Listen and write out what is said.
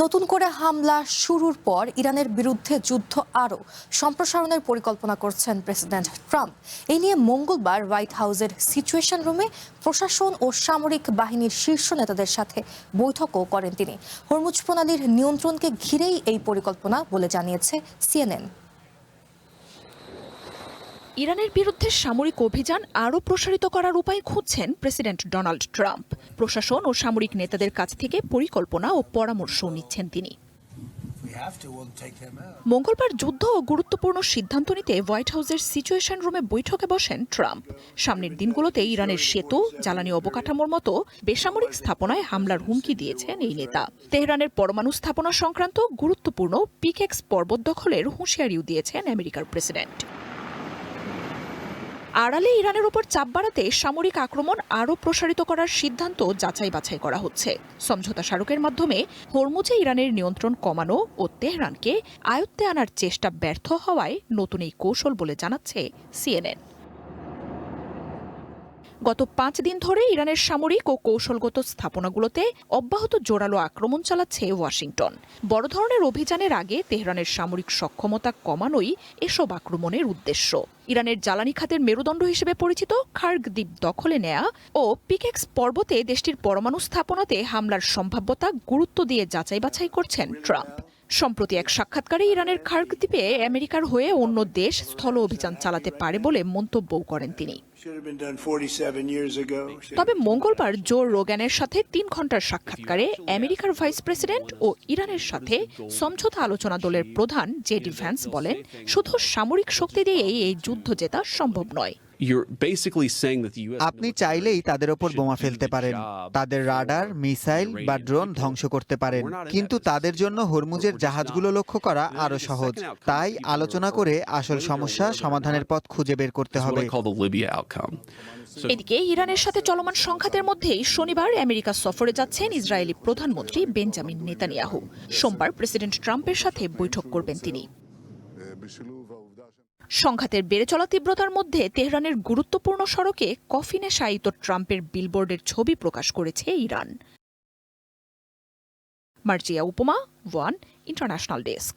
নতুন করে হামলা শুরুর পর ইরানের বিরুদ্ধে যুদ্ধ আরও সম্প্রসারণের পরিকল্পনা করছেন প্রেসিডেন্ট ট্রাম্প। এই নিয়ে মঙ্গলবার হোয়াইট হাউসের সিচুয়েশন রুমে প্রশাসন ও সামরিক বাহিনীর শীর্ষ নেতাদের সাথে বৈঠকও করেন তিনি। হরমুজ প্রণালীর নিয়ন্ত্রণকে ঘিরেই এই পরিকল্পনা বলে জানিয়েছে সিএনএন। ইরানের বিরুদ্ধে সামরিক অভিযান আরও প্রসারিত করার উপায় খুঁজছেন প্রেসিডেন্ট ডোনাল্ড ট্রাম্প। প্রশাসন ও সামরিক নেতাদের কাছ থেকে পরিকল্পনা ও পরামর্শ নিচ্ছেন তিনি। মঙ্গলবার যুদ্ধ ও গুরুত্বপূর্ণ সিদ্ধান্ত নিতে হোয়াইট হাউসের সিচুয়েশন রুমে বৈঠকে বসেন ট্রাম্প। সামনের দিনগুলোতে ইরানের সেতু, জ্বালানি অবকাঠামোর মতো বেসামরিক স্থাপনায় হামলার হুমকি দিয়েছেন এই নেতা। তেহরানের পরমাণু স্থাপনা সংক্রান্ত গুরুত্বপূর্ণ পিকেক্স পর্বত দখলের হুঁশিয়ারিও দিয়েছেন আমেরিকার প্রেসিডেন্ট। আড়ালে ইরানের উপর চাপ বাড়াতে সামরিক আক্রমণ আরও প্রসারিত করার সিদ্ধান্ত যাচাই বাছাই করা হচ্ছে। সমঝোতা স্মারকের মাধ্যমে হরমুজে ইরানের নিয়ন্ত্রণ কমানো ও তেহরানকে আয়ত্তে আনার চেষ্টা ব্যর্থ হওয়ায় নতুন এই কৌশল বলে জানাচ্ছে সিএনএন। গত 5 দিন ধরে ইরানের সামরিক ও কৌশলগত স্থাপনাগুলোতে অব্যাহত জোরালো আক্রমণ চালাচ্ছে ওয়াশিংটন। বড় ধরনের অভিযানের আগে তেহরানের সামরিক সক্ষমতা কমানোই এসব আক্রমণের উদ্দেশ্য। ইরানের জ্বালানি খাতের মেরুদণ্ড হিসেবে পরিচিত খার্গ দ্বীপ দখলে নেয়া ও পিকেক্স পর্বতে দেশটির পরমাণু স্থাপনাতে হামলার সম্ভাব্যতা গুরুত্ব দিয়ে যাচাই বাছাই করছেন ট্রাম্প। সম্প্রতি এক সাক্ষাৎকারে ইরানের খার্গ দ্বীপে আমেরিকার হয়ে অন্য দেশ স্থল অভিযান চালাতে পারে বলে মন্তব্য করেন তিনি। তবে মঙ্গলবার জো রোগানের সাথে 3 ঘন্টার সাক্ষাৎকারে আমেরিকার ভাইস প্রেসিডেন্ট ও ইরানের সাথে সমঝোতা আলোচনা দলের প্রধান জেডি ভ্যান্স বলেন, শুধু সামরিক শক্তি দিয়েই এই যুদ্ধ জেতা সম্ভব নয়। আপনি চাইলেই তাদের ওপর বোমা ফেলতে পারেন, তাদের রাডার, মিসাইল বা ড্রোন ধ্বংস করতে পারেন, কিন্তু তাদের জন্য হরমুজের জাহাজগুলো লক্ষ্য করা আরো সহজ। তাই আলোচনা করে আসল সমস্যা সমাধানের পথ খুঁজে বের করতে হবে। এদিকে ইরানের সাথে চলমান সংঘাতের মধ্যেই শনিবার আমেরিকা সফরে যাচ্ছেন ইসরায়েলি প্রধানমন্ত্রী বেঞ্জামিন নেতানিয়াহু। সোমবার প্রেসিডেন্ট ট্রাম্পের সাথে বৈঠক করবেন তিনি। সংঘাতের বেড়ে চলা তীব্রতার মধ্যে তেহরানের গুরুত্বপূর্ণ সড়কে কফিনে শায়িত ট্রাম্পের বিলবোর্ডের ছবি প্রকাশ করেছে ইরান। মার্জিয়া উপমা, ওয়ান ইন্টারন্যাশনাল ডেস্ক।